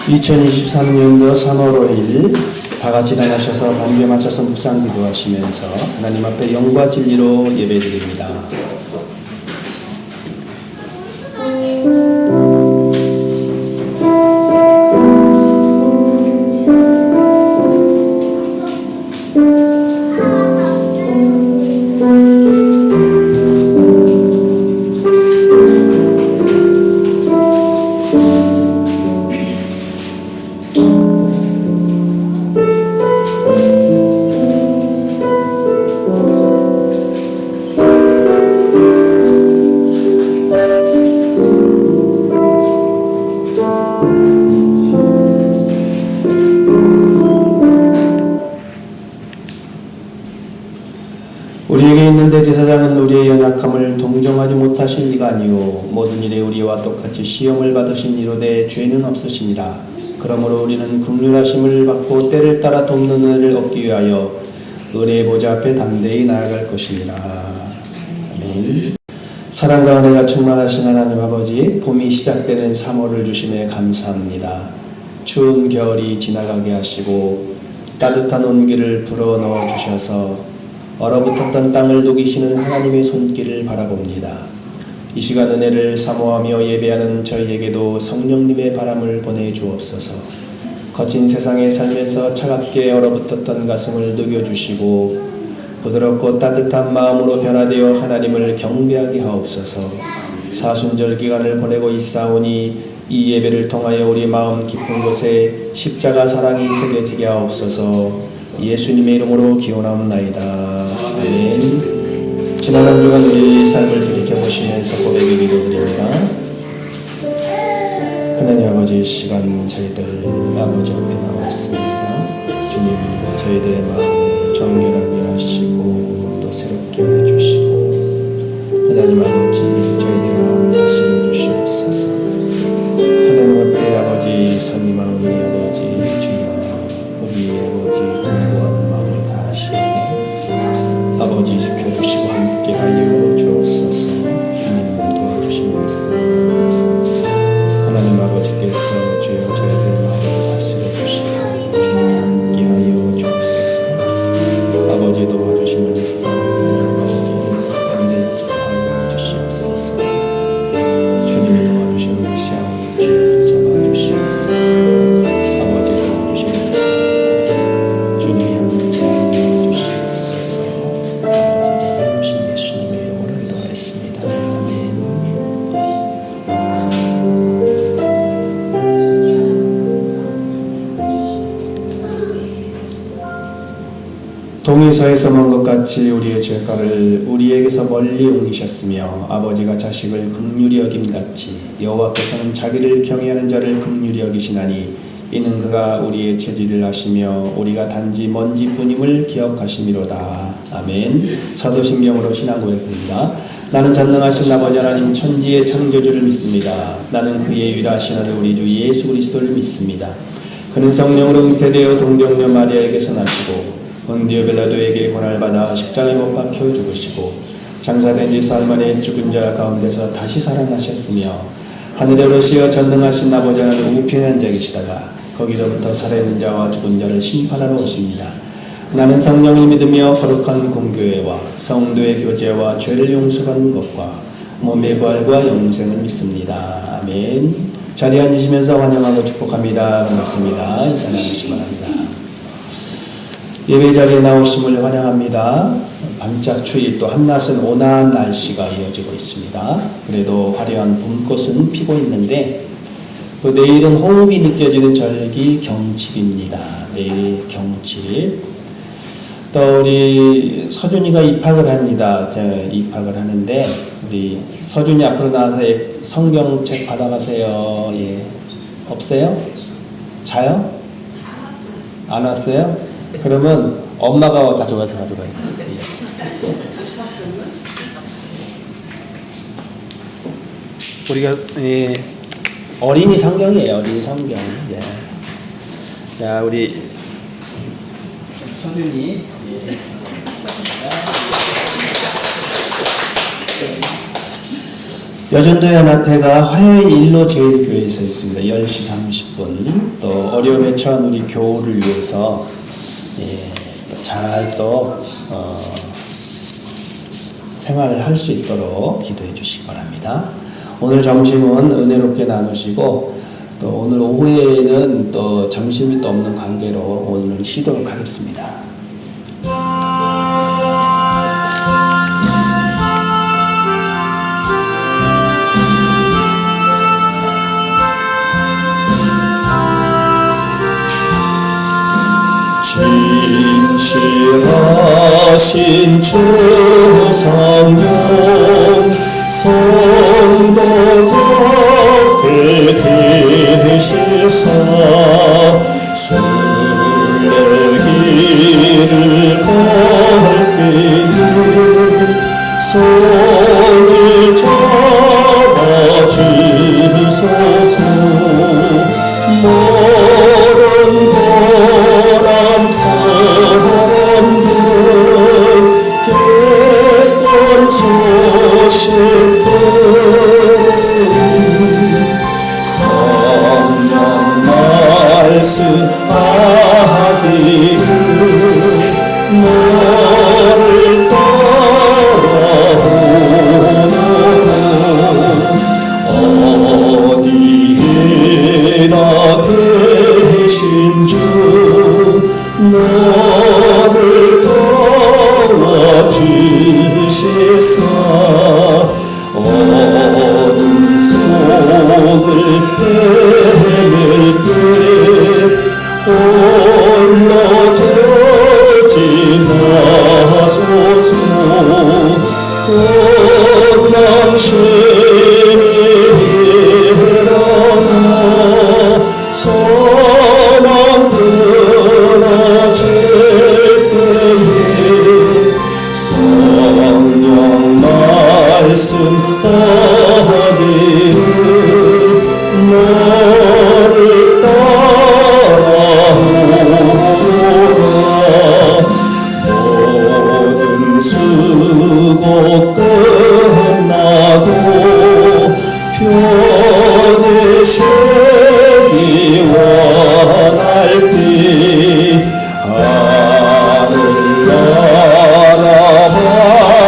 2023년도 3월 5일 다같이 일어나셔서 반주에 맞춰서 묵상 기도하시면서 하나님 앞에 영과 진리로 예배드립니다. 우리에게 있는 대제사장은 우리의 연약함을 동정하지 못하신 이가 아니요 모든 일에 우리와 똑같이 시험을 받으신 이로되 죄는 없으시니라. 그러므로 우리는 긍휼하심을 받고 때를 따라 돕는 은혜를 얻기 위하여 은혜의 보좌 앞에 담대히 나아갈 것이니라. 아멘. 사랑과 은혜가 충만하신 하나님 아버지, 봄이 시작되는 3월을 주심에 감사합니다. 추운 겨울이 지나가게 하시고 따뜻한 온기를 불어넣어 주셔서 얼어붙었던 땅을 녹이시는 하나님의 손길을 바라봅니다. 이 시간 은혜를 사모하며 예배하는 저희에게도 성령님의 바람을 보내주옵소서. 거친 세상에 살면서 차갑게 얼어붙었던 가슴을 녹여주시고 부드럽고 따뜻한 마음으로 변화되어 하나님을 경배하게 하옵소서. 사순절 기간을 보내고 있사오니 이 예배를 통하여 우리 마음 깊은 곳에 십자가 사랑이 새겨지게 하옵소서. 예수님의 이름으로 기원하옵나이다. 아멘. 지난 한 주간 우리 삶을 돌이켜보시면서 고백의 기도드립니다. 하나님 아버지, 시간 저희들 아버지 앞에 나왔습니다. 주님, 저희들의 마음을 정결하게 하시고 또 새롭게 해주시고 하나님 아버지, 저희들의 마음을 다스려 주시옵소서. 하나님 앞에 아버지 선의 마음이 아버지 주여 우리의 아버지 견고한 마음을 다하시고 아버지 지켜주시고 함께하여 주옵소서. 주님 도와주시면 믿습니다. 하나님 아버지께서 주여 저희들의 마음을 다스려 주시고 주님이 함께하여 주옵소서. 아버지 도와주시면 믿사오니 아버지 역사하여 주시옵소서. 주님이 도와주시면 믿사오니 주여 붙잡아 주시옵소서. 동의서에서 먼 것 같이 우리의 죄가를 우리에게서 멀리 옮기셨으며 아버지가 자식을 긍휼히 여김같이 여호와께서는 자기를 경외하는 자를 긍휼히 여기시나니 이는 그가 우리의 체질을 아시며 우리가 단지 먼지뿐임을 기억하심이로다. 아멘. 사도신경으로 신앙고백입니다. 나는 전능하신 아버지 하나님 천지의 창조주를 믿습니다. 나는 그의 유일하신 아들 우리 주 예수 그리스도를 믿습니다. 그는 성령으로 잉태되어 동정녀 마리아에게서 나시고 본디오 빌라도에게 고난을 받아 십자가에 못 박혀 죽으시고 장사된 지 사흘 만에 죽은 자 가운데서 다시 살아나셨으며 하늘에 오르시어 전능하신 아버지 하나님 우편에 앉아 계시다가 거기로부터 살아있는 자와 죽은 자를 심판하러 오십니다. 나는 성령을 믿으며 거룩한 공교회와 성도의 교제와 죄를 용서받는 것과 몸의 부활과 영생을 믿습니다. 아멘. 자리에 앉으시면서 환영하고 축복합니다. 반갑습니다. 인사 나누시기 바랍니다. 예배 자리에 나오심을 환영합니다. 반짝 추위 또 한낮은 온화한 날씨가 이어지고 있습니다. 그래도 화려한 봄꽃은 피고 있는데 내일은 호흡이 느껴지는 절기 경칩입니다. 내일 경칩. 또 우리 서준이가 입학을 합니다. 입학을 하는데 우리 서준이 앞으로 나와서 성경책 받아가세요. 예. 없어요? 자요? 안 왔어요? 그러면 엄마가 가져가요. 우리가 어린이 성경이에요. 어린이 성경. 예. 자, 우리 서준이. 여전도연합회가 화요일 1로 제일교회에서 있습니다. 10시 30분. 또 어려움에 처한 우리 교우를 위해서 잘 생활할 수 있도록 기도해 주시기 바랍니다. 오늘 점심은 은혜롭게 나누시고 또 오늘 오후에는 또 점심이 또 없는 관계로 오늘 쉬도록 하겠습니다. 진실하신 주 성령 성도 곁에 계시사 순례길을 갈 때에 손을 잡아주소서. 모른 거람 사람들 깨끗 소식 성령 말씀 아비를 너를 따라오노라. 어디에나 계신 주 너를 도와주시사 어둠 속을 헤맬 때 홀로 되지 마소서. 건강심이 일어나 선한 끊어질 때에 성령 말씀 어디를 너를 따라오라. 모든 수고 끝나고 편히 쉬기 원할 때 하늘나라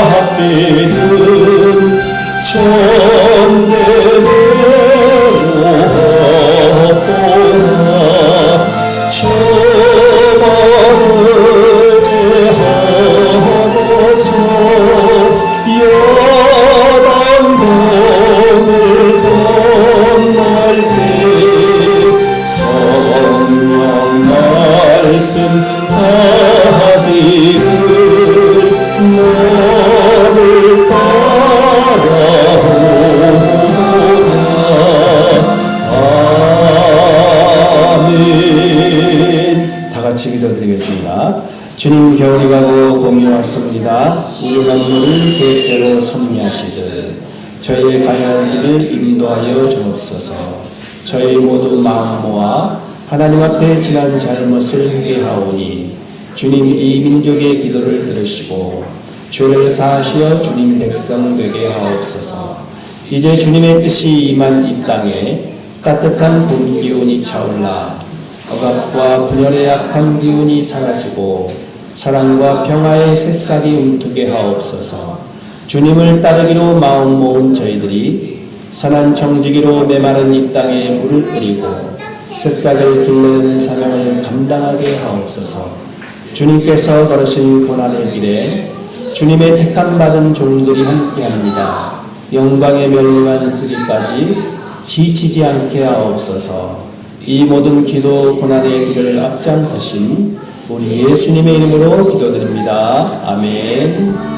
받기는 천대대로 보라. 저마음을 제하고서 여단봉을 건널 때 성령 말씀 하기를 너를 따라오라. 아멘. 다같이 기도드리겠습니다. 주님, 겨울이 가고 봄이 왔습니다. 우유한 물을 계획대로 섭리하시듯 저희의 가야 할 길을 인도하여 주옵소서. 저희 모두 마음 모아 하나님 앞에 지난 잘못을 회개하오니 주님 이 민족의 기도를 들으시고 죄를 사하시어 주님 백성 되게 하옵소서. 이제 주님의 뜻이 임한 이 땅에 따뜻한 봄 기운이 차올라 억압과 분열의 약한 기운이 사라지고 사랑과 평화의 새싹이 움트게 하옵소서. 주님을 따르기로 마음 모은 저희들이 선한 정직이로 메마른 이 땅에 물을 뿌리고 새싹을 길러내는 사명을 감당하게 하옵소서. 주님께서 걸으신 고난의 길에 주님의 택함 받은 종들이 함께합니다. 영광의 멸망한 쓰기까지 지치지 않게 하옵소서. 이 모든 기도 고난의 길을 앞장서신 우리 예수님의 이름으로 기도드립니다. 아멘.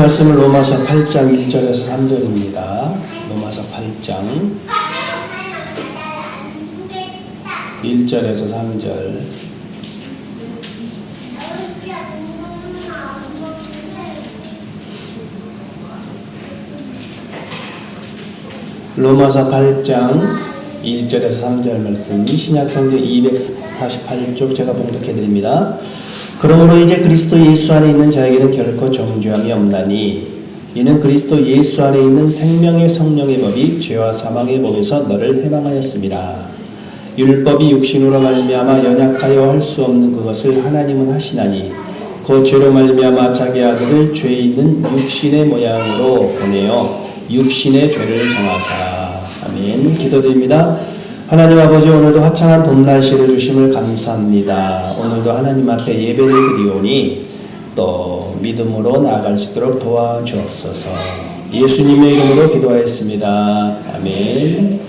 말씀은 로마서 8장 1절에서 3절입니다. 로마서 8장 1절에서 3절. 로마서 8장 1절에서 3절 말씀, 신약성경 248쪽 제가 봉독해 드립니다. 그러므로 이제 그리스도 예수 안에 있는 자에게는 결코 정죄함이 없나니 이는 그리스도 예수 안에 있는 생명의 성령의 법이 죄와 사망의 법에서 너를 해방하였습니다. 율법이 육신으로 말미암아 연약하여 할 수 없는 그것을 하나님은 하시나니 그 죄로 말미암아 자기 아들을 죄 있는 육신의 모양으로 보내어 육신의 죄를 정하사. 아멘. 기도드립니다. 하나님 아버지, 오늘도 화창한 봄날씨를 주심을 감사합니다. 오늘도 하나님 앞에 예배를 드리오니 또 믿음으로 나아갈 수 있도록 도와주옵소서. 예수님의 이름으로 기도하였습니다. 아멘.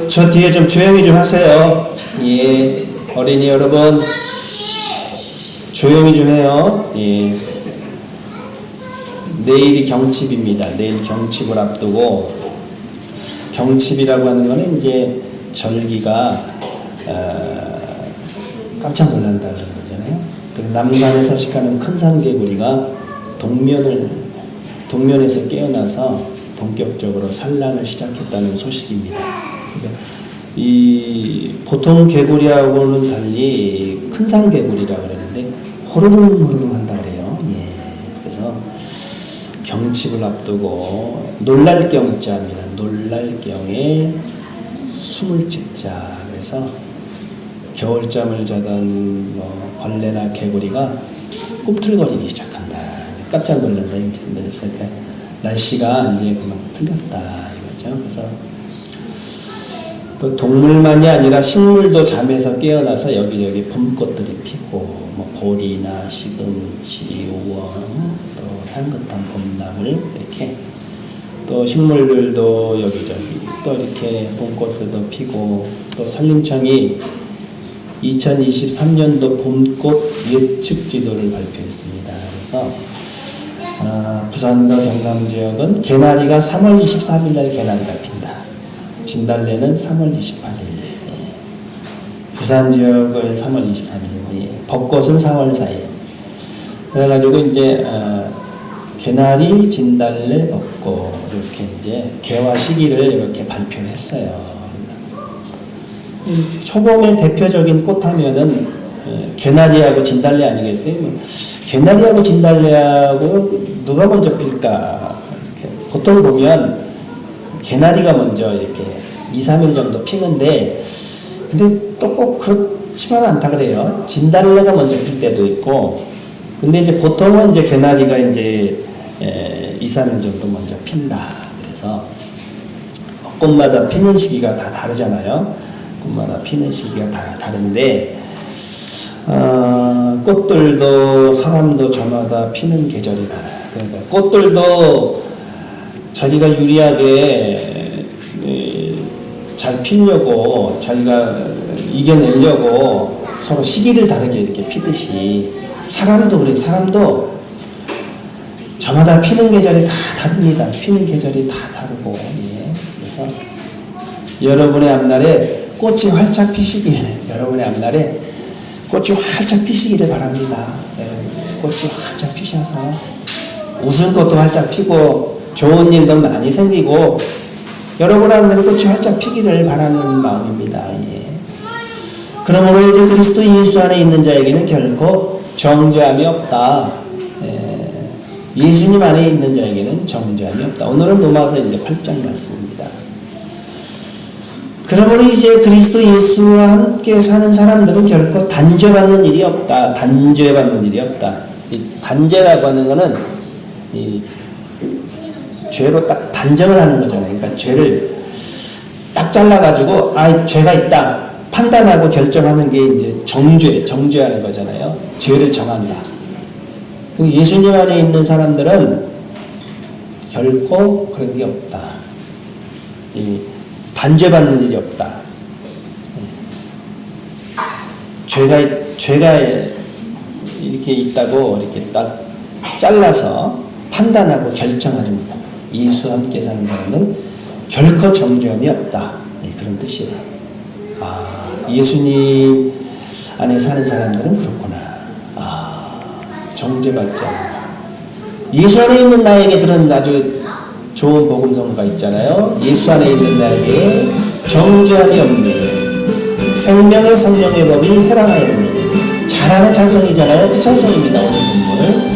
저 뒤에 좀 조용히 좀 하세요. 예, 어린이 여러분 조용히 좀 해요. 예. 내일이 경칩입니다. 내일 경칩을 앞두고, 경칩이라고 하는 것은 이제 절기가 깜짝 놀란다는 거잖아요. 그래서 남산에 서식하는 큰 산개구리가 동면에서 깨어나서 본격적으로 산란을 시작했다는 소식입니다. 그래서 이 보통 개구리하고는 달리 큰 산개구리라고 그러는데 호르릉호르릉 한다 그래요. 예. 그래서 경칩을 앞두고 놀랄 경자입니다. 놀랄 경에 숨을 찍자. 그래서 겨울잠을 자던 벌레나 개구리가 꿈틀거리기 시작한다. 깜짝 놀란다. 그래서 날씨가 이제 그만 풀렸다 이거죠. 그래서 또 동물만이 아니라 식물도 잠에서 깨어나서 여기저기 봄꽃들이 피고, 보리나 시금치, 우엉, 또 향긋한 봄나물, 이렇게 또 식물들도 여기저기 또 이렇게 봄꽃들도 피고, 또 산림청이 2023년도 봄꽃 예측 지도를 발표했습니다. 그래서 부산과 경남 지역은 개나리가 3월 23일 날 개나리가 핀다. 진달래는 3월 28일. 예. 부산 지역은 3월 23일이고, 예. 벚꽃은 4월 4일. 그래가지고 이제 개나리, 진달래, 벚꽃 이렇게 이제 개화 시기를 이렇게 발표를 했어요. 초봄의 대표적인 꽃 하면은 개나리하고 진달래 아니겠어요? 개나리하고 진달래하고 누가 먼저 필까? 이렇게 보통 보면 개나리가 먼저 이렇게 2-3일 정도 피는데, 근데 또 꼭 그렇지만 않다 그래요. 진달래가 먼저 필 때도 있고, 근데 이제 보통은 이제 개나리가 이제 2-3일 정도 먼저 핀다. 그래서 꽃마다 피는 시기가 다 다르잖아요. 꽃마다 피는 시기가 다 다른데, 꽃들도 사람도 저마다 피는 계절이 달라요. 그러니까 꽃들도 자기가 유리하게 잘 피려고, 자기가 이겨내려고 서로 시기를 다르게 이렇게 피듯이 사람도 그래요. 사람도 저마다 피는 계절이 다 다릅니다. 피는 계절이 다 다르고, 예. 그래서 여러분의 앞날에 꽃이 활짝 피시길, 여러분의 앞날에 꽃이 활짝 피시기를 바랍니다. 꽃이 활짝 피셔서 웃음꽃도 활짝 피고 좋은 일도 많이 생기고 여러분 앞날에 꽃이 활짝 피기를 바라는 마음입니다. 예. 그러므로 이제 그리스도 예수 안에 있는 자에게는 결코 정죄함이 없다. 예수님 안에 있는 자에게는 정죄함이 없다. 오늘은 로마서 이제 8장 말씀입니다. 그러므로 이제 그리스도 예수와 함께 사는 사람들은 결코 단죄받는 일이 없다. 단죄받는 일이 없다. 이 단죄라고 하는 것은 이 죄로 딱 단정을 하는 거잖아요. 그러니까 죄를 딱 잘라가지고 죄가 있다 판단하고 결정하는 게 이제 정죄하는 거잖아요. 죄를 정한다. 예수님 안에 있는 사람들은 결코 그런 게 없다. 단죄받는 일이 없다. 죄가 이렇게 있다고 이렇게 딱 잘라서 판단하고 결정하지 못한다. 예수와 함께 사는 사람은 결코 정죄함이 없다. 그런 뜻이에요. 예수님 안에 사는 사람들은 그렇구나. 정죄받지 않는다. 예수 안에 있는 나에게 그런 아주 좋은 복음성가 있잖아요. 예수 안에 있는 나에게 정죄함이 없네. 생명의 성령의 법이 해방하였네. 잘하는 찬송이잖아요. 그 찬송입니다. 오늘 본문.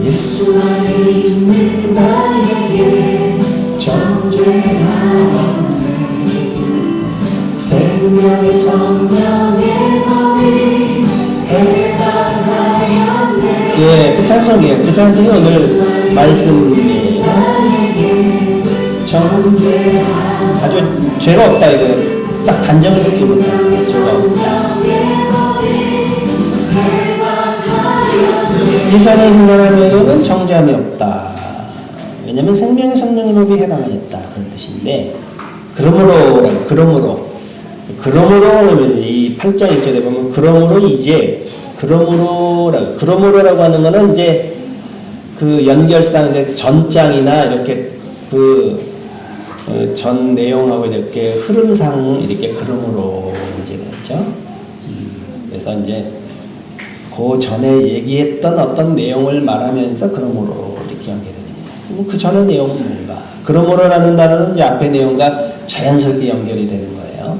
예수 안에 있는 나에게 정죄함이 생명의 성령의 법이 해방하였네. 예, 그 찬송이에요. 그 찬송이 오늘 말씀이에요. 정죄함 아주 죄가 없다 이거 딱 단정을 짓지 못한다. 죄가 없다. 예수 안에 있는 사람에게는 정죄함이 없다. 왜냐하면 생명의 성령의 법이 해방하였다 그런 뜻인데 그러므로 이 8장 1절에 보면 그러므로라고 하는 거는 이제 그 연결상 이제 전장이나 이렇게 그 전 내용하고 이렇게 흐름상 이렇게 그러므로 이제 그랬죠. 그래서 이제 그 전에 얘기했던 어떤 내용을 말하면서 그러므로 이렇게 연결되는 거예요. 그 전의 내용은 뭔가? 그러므로라는 단어는 이제 앞의 내용과 자연스럽게 연결이 되는 거예요.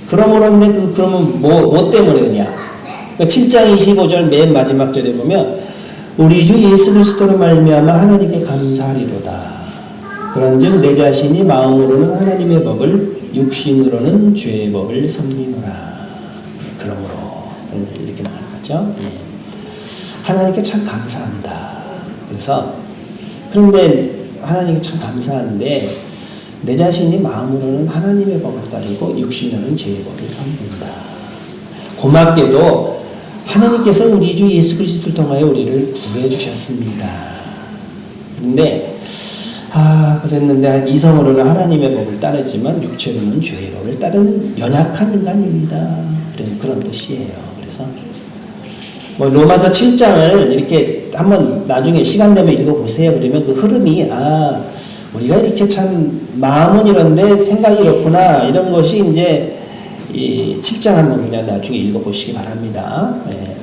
그러므로인데 그러면 뭐 때문에 그냐? 7장 25절 맨 마지막 절에 보면 우리 주 예수 그리스도로 말미암아 하나님께 감사하리로다. 그런즉 내 자신이 마음으로는 하나님의 법을 육신으로는 죄의 법을 섬기노라. 그러므로 이렇게 나가는 거죠. 예. 하나님께 참 감사한다. 그런데 하나님께 참 감사한데 내 자신이 마음으로는 하나님의 법을 따르고 육신으로는 죄의 법을 섬긴다. 고맙게도 하나님께서 우리 주 예수 그리스도를 통하여 우리를 구해 주셨습니다. 근데 그랬는데 이성으로는 하나님의 법을 따르지만 육체로는 죄의 법을 따르는 연약한 인간입니다. 그런 뜻이에요. 그래서 로마서 7장을 이렇게 한번 나중에 시간 되면 읽어보세요. 그러면 그 흐름이 우리가 이렇게 참 마음은 이런데 생각이 이렇구나 이런 것이 이제 이 7장 한번 그냥 나중에 읽어보시기 바랍니다. 예.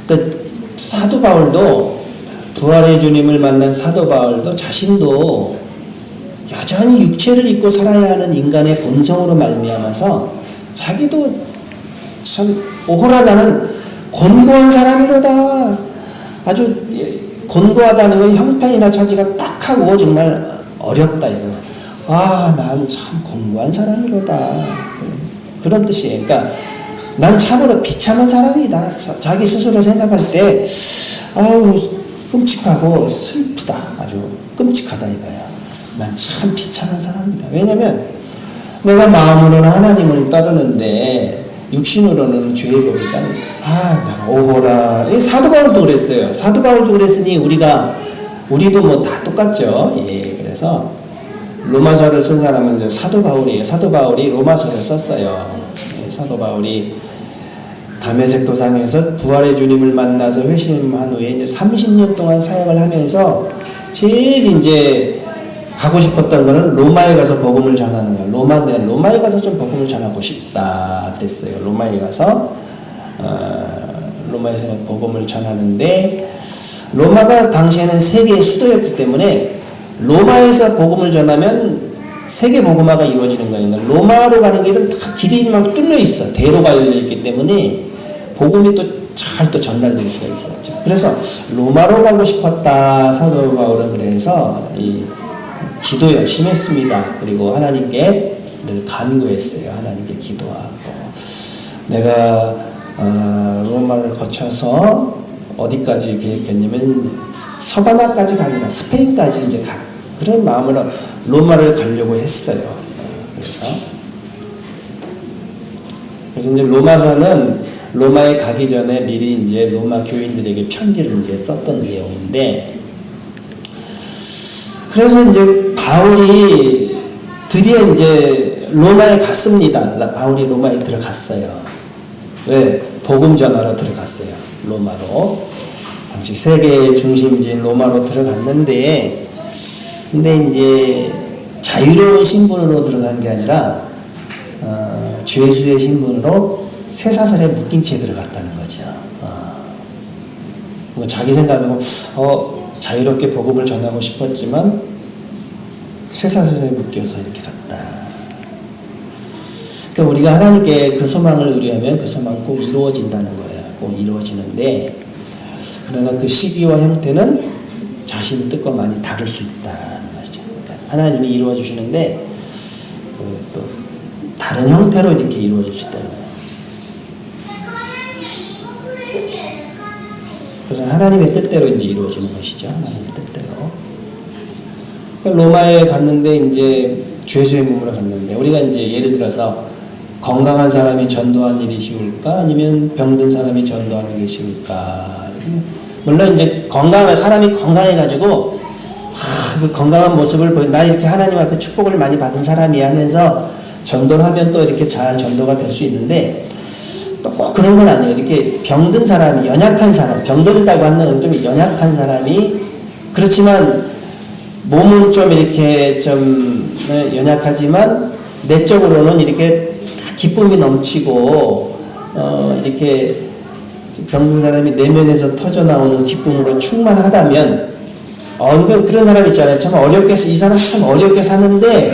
그 사도 바울도 부활의 주님을 만난 사도 바울도 자신도 여전히 육체를 입고 살아야 하는 인간의 본성으로 말미암아서 자기도 참 오호라 나는 곤고한 사람이로다. 아주 곤고하다는 건 형편이나 처지가 딱하고 정말 어렵다 이거. 난 참 곤고한 사람이로다. 그런 뜻이에요. 그러니까 난 참으로 비참한 사람이다. 자기 스스로 생각할 때 끔찍하고 슬프다. 아주 끔찍하다 이거야. 난 참 비참한 사람이다. 왜냐면 내가 마음으로는 하나님을 따르는데 육신으로는 죄의 법을 따르는 내가 오호라. 사도 바울도 그랬어요. 사도 바울도 그랬으니 우리도 뭐 다 똑같죠. 예, 그래서 로마서를 쓴 사람은 사도 바울이에요. 사도 바울이 로마서를 썼어요. 예, 사도 바울이 다메섹 도상에서 부활의 주님을 만나서 회심한 후에 이제 30년 동안 사역을 하면서 제일 이제 가고 싶었던 거는 로마에 가서 복음을 전하는 거예요. 로마에 가서 좀 복음을 전하고 싶다 그랬어요. 로마에서 복음을 전하는데 로마가 당시에는 세계의 수도였기 때문에 로마에서 복음을 전하면 세계 복음화가 이루어지는 거예요. 로마로 가는 길은 다 길이 막 뚫려 있어. 대로가 열려 있기 때문에 복음이 또 잘 전달될 수가 있었죠. 그래서 로마로 가고 싶었다. 사도 바울은 그래서 기도 열심히 했습니다. 그리고 하나님께 늘 간구했어요. 하나님께 기도하고 내가 로마를 거쳐서 어디까지 계획했냐면 서바나까지 가리라. 스페인까지 이제 그런 마음으로 로마를 가려고 했어요. 그래서 이제 로마서는 로마에 가기 전에 미리 이제 로마 교인들에게 편지를 이제 썼던 내용인데, 그래서 이제 바울이 드디어 이제 로마에 갔습니다. 바울이 로마에 들어갔어요. 왜? 복음 전하러 들어갔어요. 로마로. 당시 세계의 중심지인 로마로 들어갔는데, 근데 이제 자유로운 신분으로 들어간 게 아니라 죄수의 신분으로 쇠사슬에 묶인 채 들어갔다는 거죠. 자기 생각으로 자유롭게 복음을 전하고 싶었지만 쇠사슬에 묶여서 이렇게 갔다. 그러니까 우리가 하나님께 그 소망을 의뢰하면 그 소망은 꼭 이루어진다는 거예요. 꼭 이루어지는데, 그러나 그 시기와 형태는 자신의 뜻과 많이 다를 수 있다는 거죠. 그러니까 하나님이 이루어 주시는데 또 다른 형태로 이렇게 이루어 주시다는 거예요. 그래서 하나님의 뜻대로 이제 이루어지는 것이죠. 하나님의 뜻대로. 그러니까 로마에 갔는데 이제 죄수의 몸으로 갔는데, 우리가 이제 예를 들어서 건강한 사람이 전도하는 일이 쉬울까? 아니면 병든 사람이 전도하는 게 쉬울까? 물론 이제 사람이 건강해가지고, 그 건강한 모습을 나 이렇게 하나님 앞에 축복을 많이 받은 사람이 하면서 전도를 하면 또 이렇게 잘 전도가 될 수 있는데, 또 꼭 그런 건 아니에요. 이렇게 병든 사람이, 연약한 사람, 병들다고 하는 좀 연약한 사람이, 그렇지만 몸은 좀 이렇게 좀 연약하지만 내적으로는 이렇게 기쁨이 넘치고 이렇게 병든 사람이 내면에서 터져 나오는 기쁨으로 충만하다면, 그런 사람 있잖아요. 참 어렵게, 이 사람 참 어렵게 사는데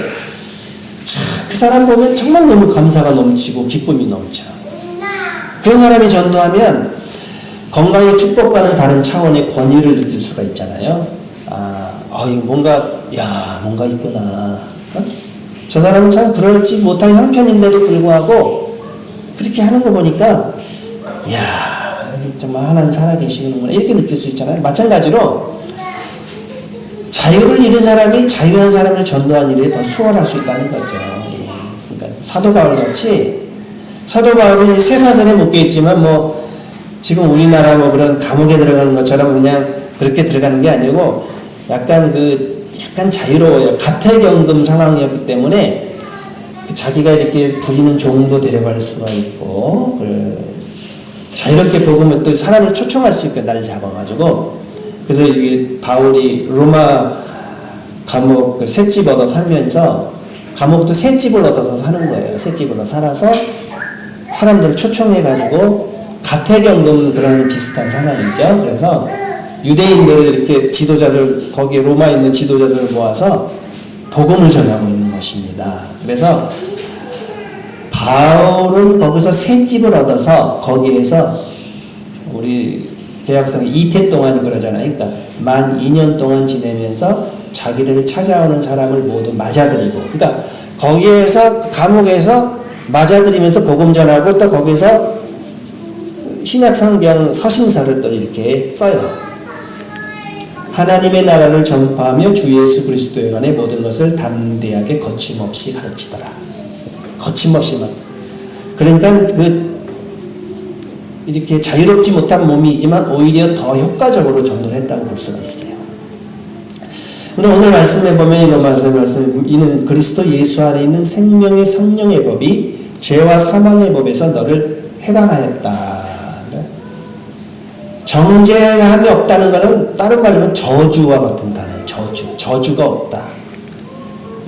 그 사람 보면 정말 너무 감사가 넘치고 기쁨이 넘쳐. 그런 사람이 전도하면 건강의 축복과는 다른 차원의 권위를 느낄 수가 있잖아요. 이거 뭔가 있구나. 저 사람은 참 그럴지 못한 형편인데도 불구하고 그렇게 하는 거 보니까, 정말 하나님 살아계시는구나, 이렇게 느낄 수 있잖아요. 마찬가지로 자유를 잃은 사람이 자유한 사람을 전도한 일에 더 수월할 수 있다는 거죠. 그러니까 사도 바울 같이, 사도 바울은 쇠사슬에 묶여 있지만 지금 우리나라 그런 감옥에 들어가는 것처럼 그냥 그렇게 들어가는 게 아니고 약간 자유로워요. 가택연금 상황이었기 때문에 자기가 이렇게 부리는 종도 데려갈 수가 있고, 자유롭게 복음을 또 사람을 초청할 수 있게 날 잡아가지고, 그래서 이게 바울이 로마 감옥 셋집 얻어 살면서, 감옥도 셋집을 얻어서 사는 거예요. 셋집을 얻어 살아서 사람들을 초청해가지고 가택연금 그런 비슷한 상황이죠. 그래서 유대인들을 이렇게 지도자들, 거기에 로마에 있는 지도자들을 모아서 복음을 전하고 있는 것입니다. 그래서 바울은 거기서 셋집을 얻어서 거기에서 우리 개혁성 이태 동안 그러잖아요. 그러니까 만 2년 동안 지내면서 자기를 찾아오는 사람을 모두 맞아들이고, 그러니까 거기에서 그 감옥에서 맞아들이면서 복음 전하고, 또 거기서 신약 성경 서신서를 또 이렇게 써요. 하나님의 나라를 전파하며 주 예수 그리스도에 관해 모든 것을 담대하게 거침없이 가르치더라. 거침없이만. 그러니까 이렇게 자유롭지 못한 몸이지만 오히려 더 효과적으로 전도를 했다고 볼 수가 있어요. 근데 오늘 말씀에 보면, 로마서 말씀에 이는 그리스도 예수 안에 있는 생명의 성령의 법이 죄와 사망의 법에서 너를 해방하였다. 정죄함이 없다는 것은 다른 말로 하면 저주와 같은 단어예요. 저주가 없다.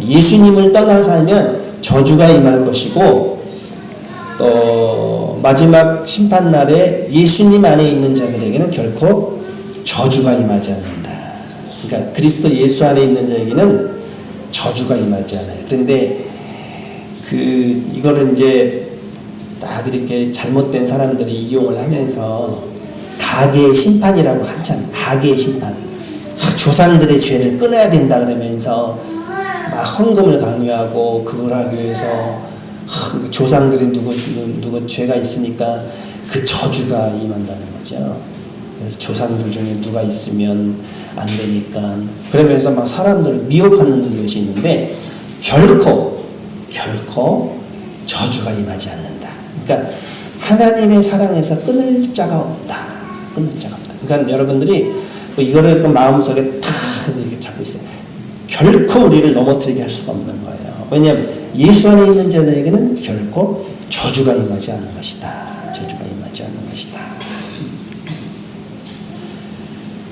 예수님을 떠나 살면 저주가 임할 것이고, 또 마지막 심판날에 예수님 안에 있는 자들에게는 결코 저주가 임하지 않는다. 그러니까 그리스도 예수 안에 있는 자에게는 저주가 임하지 않아요. 그런데 이거를 이제 딱 이렇게 잘못된 사람들이 이용을 하면서 가계의 심판이라고 한참, 가계의 심판, 조상들의 죄를 끊어야 된다 그러면서 막 헌금을 강요하고, 그걸 하기 위해서 조상들이 누구 죄가 있으니까 그 저주가 임한다는 거죠. 그래서 조상들 중에 누가 있으면 안 되니까, 그러면서 막 사람들을 미혹하는 것이 있는데 결코 저주가 임하지 않는다. 그러니까 하나님의 사랑에서 끊을 자가 없다. 그러니까 여러분들이 이거를 마음속에 탁 이렇게 잡고 있어요. 결코 우리를 넘어뜨리게 할 수가 없는 거예요. 왜냐하면 예수 안에 있는 자들에게는 결코 저주가 임하지 않는 것이다. 저주가 임하지 않는 것이다.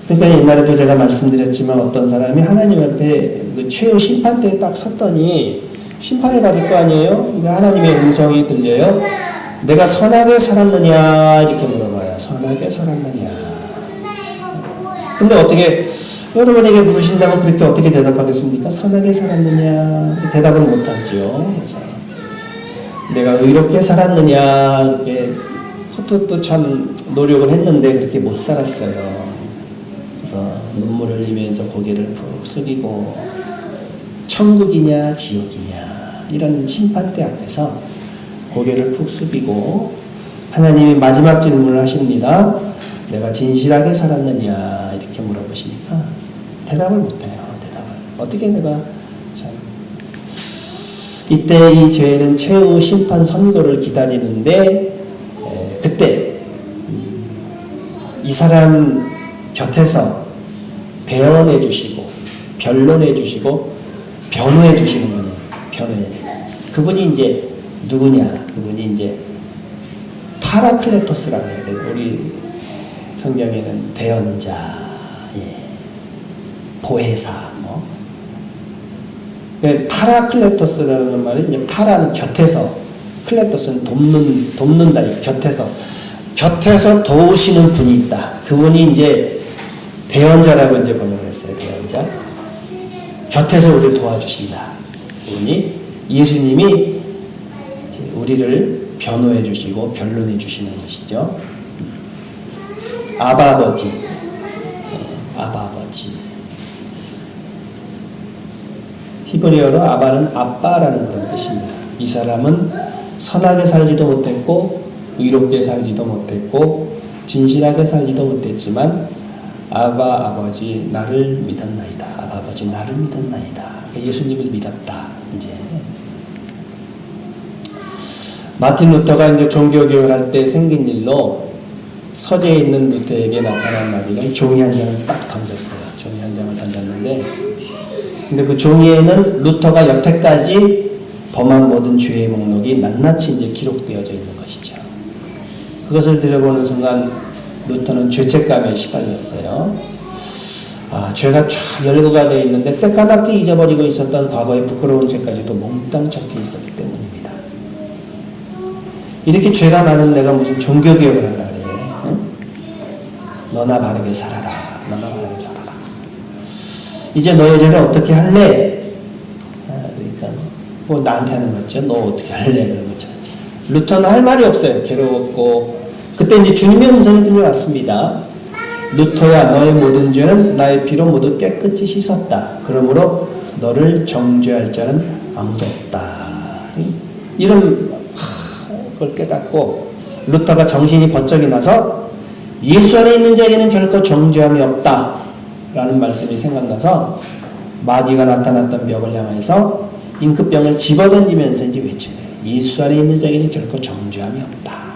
그러니까 옛날에도 제가 말씀드렸지만 어떤 사람이 하나님 앞에 그 최후 심판대에 딱 섰더니 심판을 받을 거 아니에요? 그러니까 하나님의 음성이 들려요. 내가 선하게 살았느냐 이렇게 물어봐요. 선하게 살았느냐. 근데 어떻게 여러분에게 물으신다면 그렇게 어떻게 대답하겠습니까? 선하게 살았느냐 대답을 못하죠. 그래서 내가 의롭게 살았느냐 이렇게 그것도 참 노력을 했는데 그렇게 못 살았어요. 그래서 눈물을 흘리면서 고개를 푹 숙이고 천국이냐 지옥이냐 이런 심판대 앞에서 고개를 푹 숙이고 하나님이 마지막 질문을 하십니다. 내가 진실하게 살았느냐 이렇게 물어보시니까 대답을 못해요. 대답을 어떻게 내가 참 이때 이 죄는 최후 심판 선고를 기다리는데 그때 이 사람 곁에서 대언해 주시고 변론해 주시고 변호해 주시는 분이 변호해 그분이 이제 누구냐? 그분이 이제 파라클레토스라고 해요. 우리 성경에는 대언자, 보혜사, 뭐. 파라클레토스라는 말은 이제 파라는 곁에서, 클레토스는 돕는다, 곁에서 도우시는 분이 있다. 그분이 이제 대언자라고 이제 번역을 했어요. 대언자. 곁에서 우리를 도와주신다. 그분이 예수님이 우리를 변호해 주시고 변론해 주시는 것이죠. 아바아버지. 아바아버지. 히브리어로 아바는 아빠라는 그런 뜻입니다. 이 사람은 선하게 살지도 못했고 의롭게 살지도 못했고 진실하게 살지도 못했지만 아바 아버지 나를 믿었나이다. 아바 아버지 나를 믿었나이다. 예수님을 믿었다. 이제 마틴 루터가 이제 종교개혁을 할 때 생긴 일로 서재에 있는 루터에게 나타난 마귀는 종이 한 장을 딱 던졌어요. 종이 한 장을 던졌는데, 근데 그 종이에는 루터가 여태까지 범한 모든 죄의 목록이 낱낱이 이제 기록되어져 있는 것이죠. 그것을 들여보는 순간 루터는 죄책감에 시달렸어요. 죄가 쫙 열거가 되어 있는데 새까맣게 잊어버리고 있었던 과거의 부끄러운 죄까지도 몽땅 적혀 있었기 때문입니다. 이렇게 죄가 많은 내가 무슨 종교개혁을 한다 그래. 응? 너나 바르게 살아라. 너나 바르게 살아라. 이제 너의 죄를 어떻게 할래? 그러니까 뭐 나한테 하는 거죠. 너 어떻게 할래? 그런 거죠. 루터는 할 말이 없어요. 괴로웠고 그때 이제 주님의 음성이 들려왔습니다. 루터야 너의 모든 죄는 나의 피로 모두 깨끗이 씻었다. 그러므로 너를 정죄할 자는 아무도 없다. 이런 걸 깨닫고 루터가 정신이 번쩍이 나서 예수 안에 있는 자에게는 결코 정죄함이 없다 라는 말씀이 생각나서 마귀가 나타났던 벽을 향해서 잉크병을 집어던지면서 이제 외친 거예요. 예수 안에 있는 자에게는 결코 정죄함이 없다.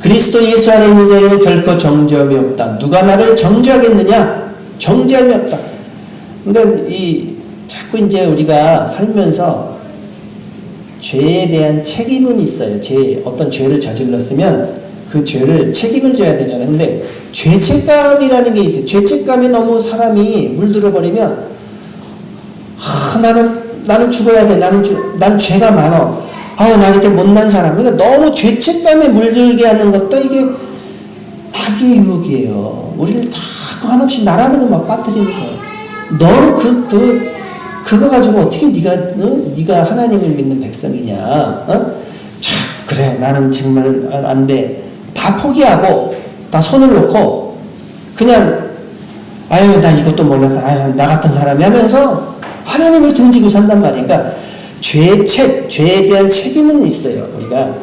그리스도 예수 안에 있는 자에게는 결코 정죄함이 없다. 누가 나를 정죄하겠느냐? 정죄함이 없다. 그러니까 자꾸 이제 우리가 살면서 죄에 대한 책임은 있어요. 어떤 죄를 저질렀으면 그 죄를 책임을 져야 되잖아요. 근데 죄책감이라는 게 있어요. 죄책감에 너무 사람이 물들어 버리면 나는 죽어야 돼. 난 죄가 많아. 난 이렇게 못난 사람. 그러니까 너무 죄책감에 물들게 하는 것도 이게 마귀의 유혹이에요. 우리를 다 한없이 나락으로 막 빠뜨리는 거예요. 너는 그거 가지고 어떻게 네가 하나님을 믿는 백성이냐? 그래 나는 정말 안 돼. 다 포기하고 다 손을 놓고 그냥 나 이것도 몰랐다. 나 같은 사람이 하면서 하나님을 등지고 산단 말이니까. 그러니까 죄에 대한 책임은 있어요. 우리가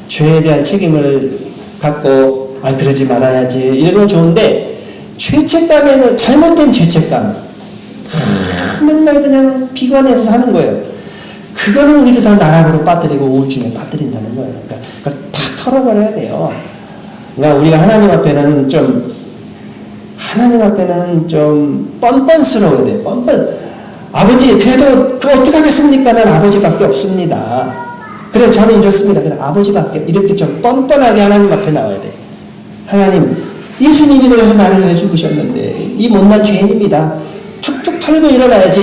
죄에 대한 책임을 갖고 그러지 말아야지 이런 건 좋은데 죄책감에는 잘못된 죄책감 맨날 그냥 비관해서 사는 거예요. 그거는 우리를 다 나락으로 빠뜨리고 우울증에 빠뜨린다는 거예요. 그러니까 다 털어버려야 돼요. 그러니까 우리가 하나님 앞에는 좀 뻔뻔스러워야 돼요. 아버지, 그래도 그 어떻게 하겠습니까? 난 아버지밖에 없습니다. 그래서 저는 이렇습니다. 그냥 아버지밖에. 이렇게 좀 뻔뻔하게 하나님 앞에 나와야 돼. 하나님, 예수님이 그래서 나를 왜 죽으셨는데, 이 못난 죄인입니다. 툭툭 털고 일어나야지.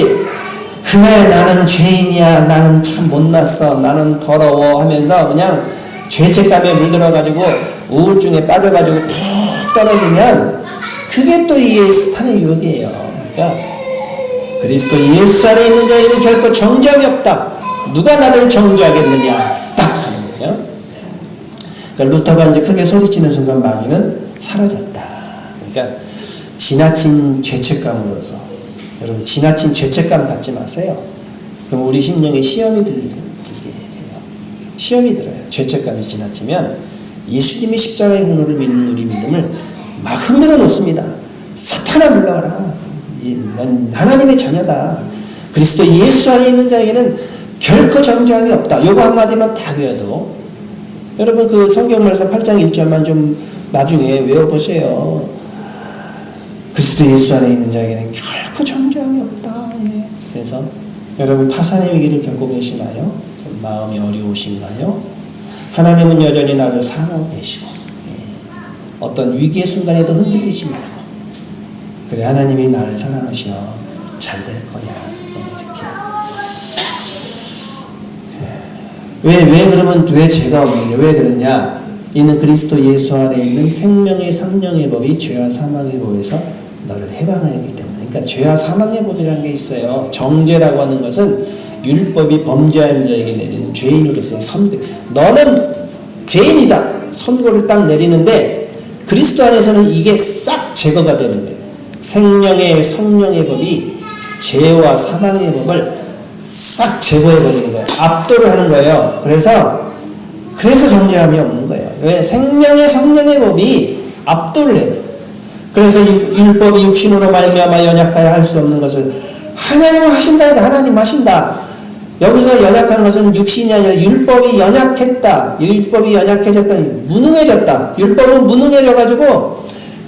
그래, 나는 죄인이야. 나는 참 못났어. 나는 더러워. 하면서 그냥 죄책감에 물들어가지고 우울증에 빠져가지고 푹 떨어지면 그게 또 이게 사탄의 유혹이에요. 그러니까 그리스도 예수 안에 있는 자에게는 결코 정죄함이 없다. 누가 나를 정죄하겠느냐. 딱 하는 거죠. 그러니까 루터가 이제 크게 소리치는 순간 마귀는 사라졌다. 그러니까 지나친 죄책감으로서 여러분 지나친 죄책감 갖지 마세요. 그럼 우리 심령에 시험이 들게 해요. 시험이 들어요. 죄책감이 지나치면 예수님의 십자가의 공로를 믿는 우리 믿음을 막 흔들어 놓습니다. 사탄아 물러가라. 난 하나님의 자녀다. 그리스도 예수 안에 있는 자에게는 결코 정죄함이 없다. 요거 한마디만 다 외워도 여러분 그 성경 말씀 8장 1절만 좀 나중에 외워보세요. 그리스도 예수 안에 있는 자에게는 결코 정죄함이 없다. 예. 그래서 여러분 파산의 위기를 겪고 계시나요? 마음이 어려우신가요? 하나님은 여전히 나를 사랑하고 계시고 예. 어떤 위기의 순간에도 흔들리지 말고 그래 하나님이 나를 사랑하시어 잘 될 거야. 이렇게 왜 그러면 왜 죄가 없느냐? 왜 그러냐? 이는 그리스도 예수 안에 있는 생명의 성령의 법이 죄와 사망의 법에서 너를 해방하였기 때문에. 그러니까 죄와 사망의 법이라는 게 있어요. 정죄라고 하는 것은 율법이 범죄한 자에게 내리는 죄인으로서의 선고. 너는 죄인이다. 선고를 딱 내리는데 그리스도 안에서는 이게 싹 제거가 되는 거예요. 생명의 성령의 법이 죄와 사망의 법을 싹 제거해버리는 거예요. 압도를 하는 거예요. 그래서 정죄함이 없는 거예요. 왜? 생명의 성령의 법이 압도를 해요. 그래서 율법이 육신으로 말미암아 연약하여 할 수 없는 것을 하나님은 하신다. 하나님 하신다. 여기서 연약한 것은 육신이 아니라 율법이 연약했다. 율법이 연약해졌다. 무능해졌다. 율법은 무능해져가지고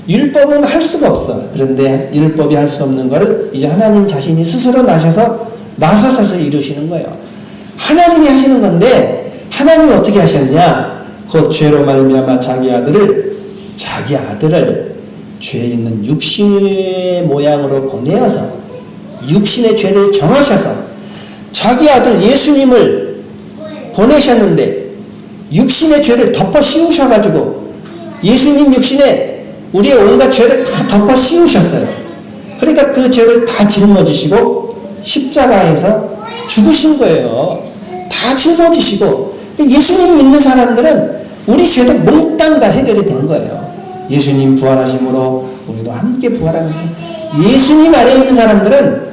율법은 할 수가 없어. 그런데 율법이 할 수 없는 것을 이제 하나님 자신이 스스로 나서서 이루시는 거예요. 하나님이 하시는 건데 하나님이 어떻게 하셨냐? 곧 죄로 말미암아 자기 아들을 죄 있는 육신의 모양으로 보내어서 육신의 죄를 정하셔서 자기 아들 예수님을 보내셨는데 육신의 죄를 덮어 씌우셔가지고 예수님 육신에 우리의 온갖 죄를 다 덮어 씌우셨어요. 그러니까 그 죄를 다 짊어지시고 십자가에서 죽으신 거예요. 다 짊어지시고 예수님 믿는 사람들은 우리 죄도 몽땅 다 해결이 된 거예요. 예수님 부활하심으로 우리도 함께 부활하는 거예요. 예수님 안에 있는 사람들은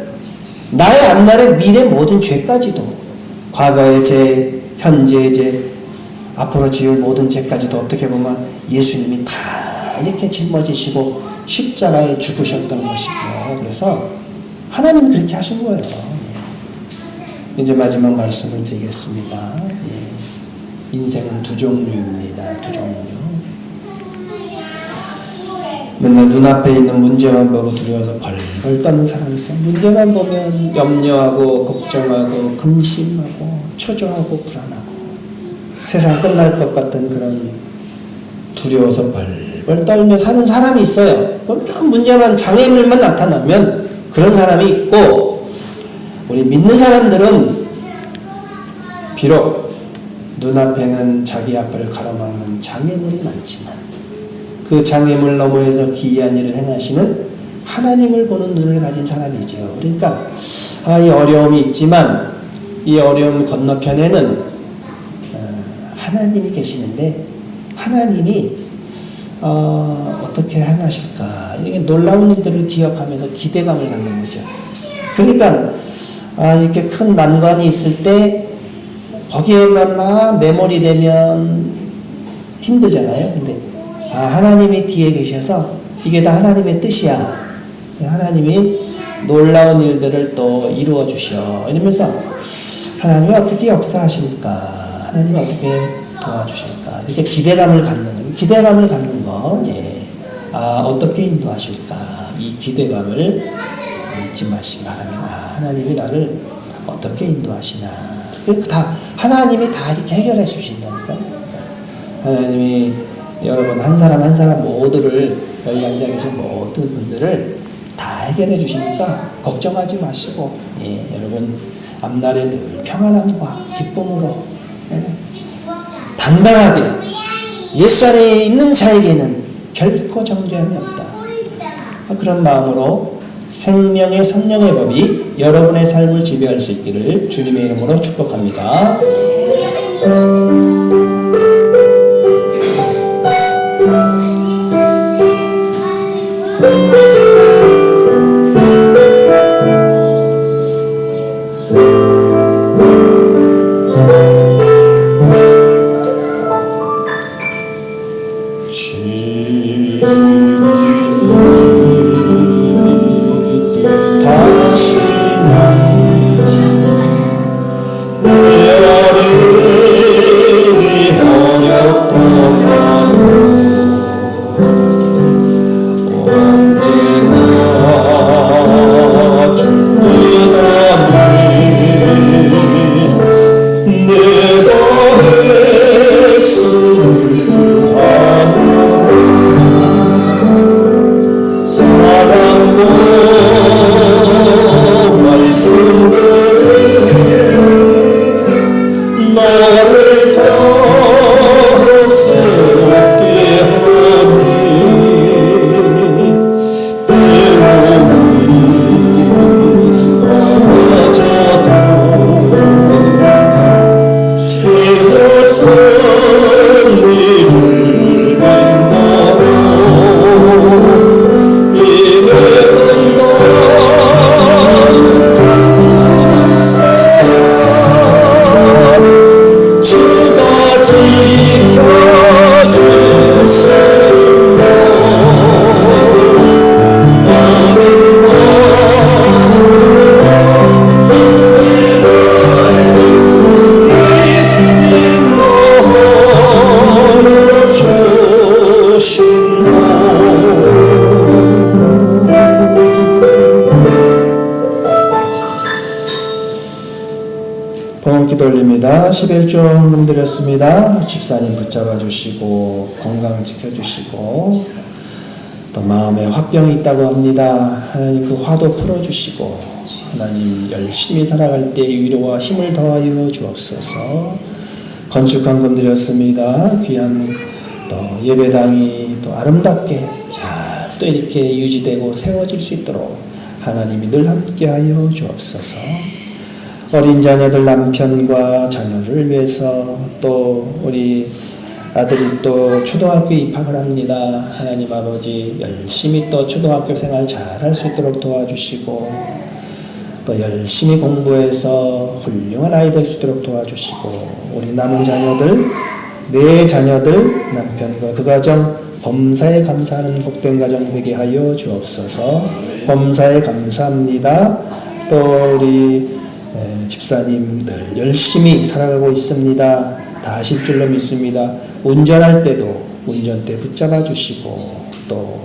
나의 앞날의 미래 모든 죄까지도 과거의 죄, 현재의 죄, 앞으로 지을 모든 죄까지도 어떻게 보면 예수님이 다 이렇게 짊어지시고 십자가에 죽으셨던 것이죠. 그래서 하나님이 그렇게 하신 거예요. 이제 마지막 말씀을 드리겠습니다. 인생은 두 종류입니다. 두 종류. 맨날 눈앞에 있는 문제만 보고 두려워서 벌벌 떠는 사람이 있어요. 문제만 보면 염려하고 걱정하고 근심하고 초조하고 불안하고 세상 끝날 것 같은 그런 두려워서 벌벌 떨며 사는 사람이 있어요. 그럼 좀 문제만 장애물만 나타나면 그런 사람이 있고 우리 믿는 사람들은 비록 눈앞에는 자기 앞을 가로막는 장애물이 많지만 그 장애물 너머에서 기이한 일을 행하시는 하나님을 보는 눈을 가진 사람이죠. 그러니까 이 어려움이 있지만 이 어려움 건너편에는 하나님이 계시는데 하나님이 어떻게 행하실까 이게 놀라운 일들을 기억하면서 기대감을 갖는 거죠. 그러니까 이렇게 큰 난관이 있을 때 거기에만 막 매몰이 되면 힘들잖아요. 근데 하나님이 뒤에 계셔서 이게 다 하나님의 뜻이야. 하나님이 놀라운 일들을 또 이루어 주셔. 이러면서 하나님이 어떻게 역사하실까? 하나님이 어떻게 도와주실까? 이렇게 기대감을 갖는 거예요. 기대감을 갖는 거. 어떻게 인도하실까? 이 기대감을 잊지 마시기 바랍니다. 하나님이 나를 어떻게 인도하시나. 다 하나님이 다 이렇게 해결해 주신다니까요. 하나님이 여러분 한 사람 한 사람 모두를, 여기 앉아 계신 모든 분들을 다 해결해 주시니까 걱정하지 마시고, 여러분 앞날에 늘 평안함과 기쁨으로 당당하게 예수 안에 있는 자에게는 결코 정죄함이 없다. 그런 마음으로 생명의 성령의 법이 여러분의 삶을 지배할 수 있기를 주님의 이름으로 축복합니다. 기도 올립니다. 11조 헌금 드렸습니다. 집사님 붙잡아 주시고 건강 지켜주시고 또 마음에 화병이 있다고 합니다. 하나님 그 화도 풀어주시고 하나님 열심히 살아갈 때 위로와 힘을 더하여 주옵소서. 건축 헌금 드렸습니다. 귀한 또 예배당이 또 아름답게 잘 또 이렇게 유지되고 세워질 수 있도록 하나님이 늘 함께하여 주옵소서. 어린 자녀들 남편과 자녀를 위해서 또 우리 아들이 또 초등학교에 입학을 합니다. 하나님 아버지 열심히 또 초등학교 생활 잘 할 수 있도록 도와주시고 또 열심히 공부해서 훌륭한 아이 될 수 있도록 도와주시고 우리 남은 자녀들 내 자녀들 남편과 그 가정 범사에 감사하는 복된 가정 되게 하여 주옵소서. 범사에 감사합니다. 또 우리 집사님들 열심히 살아가고 있습니다. 다 하실 줄로 믿습니다. 운전할 때도 운전대 붙잡아 주시고 또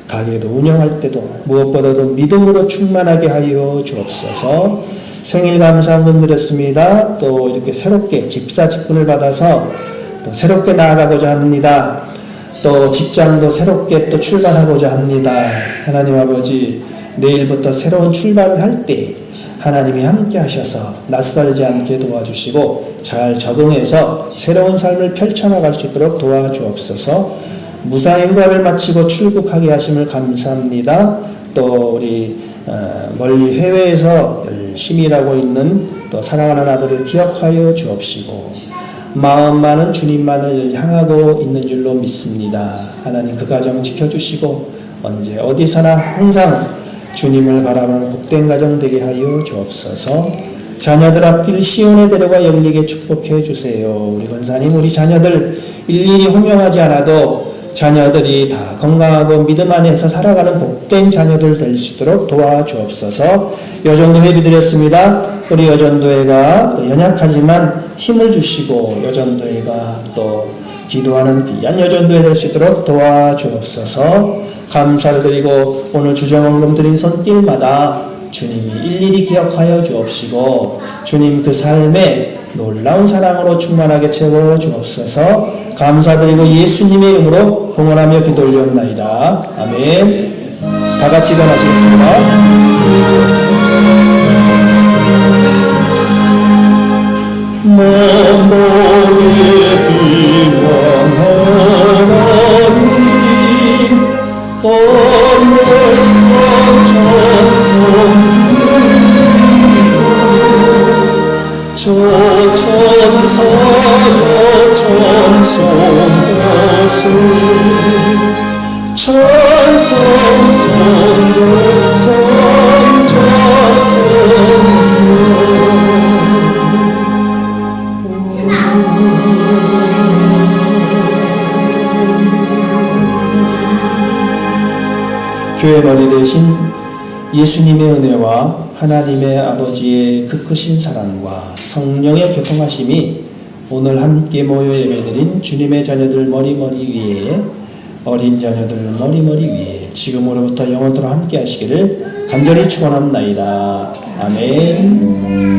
가게도 운영할 때도 무엇보다도 믿음으로 충만하게 하여 주옵소서. 생일 감사한금 드렸습니다. 또 이렇게 새롭게 집사 직분을 받아서 또 새롭게 나아가고자 합니다. 또 직장도 새롭게 또 출발하고자 합니다. 하나님 아버지 내일부터 새로운 출발을 할 때 하나님이 함께 하셔서 낯설지 않게 도와주시고 잘 적응해서 새로운 삶을 펼쳐나갈 수 있도록 도와주옵소서. 무사히 휴가를 마치고 출국하게 하심을 감사합니다. 또 우리 멀리 해외에서 열심히 일하고 있는 또 사랑하는 아들을 기억하여 주옵시고 마음만은 주님만을 향하고 있는 줄로 믿습니다. 하나님 그 가정 지켜주시고 언제 어디서나 항상 주님을 바라보는 복된 가정 되게 하여 주옵소서. 자녀들 앞길 시온의 대로가 열리게 축복해 주세요. 우리 권사님 우리 자녀들 일일이 호명하지 않아도 자녀들이 다 건강하고 믿음 안에서 살아가는 복된 자녀들 될 수 있도록 도와주옵소서. 여전도회 드렸습니다. 우리 여전도회가 또 연약하지만 힘을 주시고 여전도회가 또 기도하는 귀한 여전도회 될 수 있도록 도와주옵소서. 감사를 드리고 오늘 주정헌금 드린 손길마다 주님이 일일이 기억하여 주옵시고 주님 그 삶에 놀라운 사랑으로 충만하게 채워 주옵소서. 감사드리고 예수님의 이름으로 봉헌하며 기도 올리옵나이다. 아멘. 다 같이 일어나시겠습니다. 만복의 기왕 하나님 언내성 천성 천사여 천성하세 천성성도 교회 머리 대신 예수님의 은혜와 하나님의 아버지의 그 크신 사랑과 성령의 교통하심이 오늘 함께 모여 예배드린 주님의 자녀들 머리머리 위에 어린 자녀들 머리머리 위에 지금으로부터 영원토록 함께 하시기를 간절히 축원합나이다. 아멘.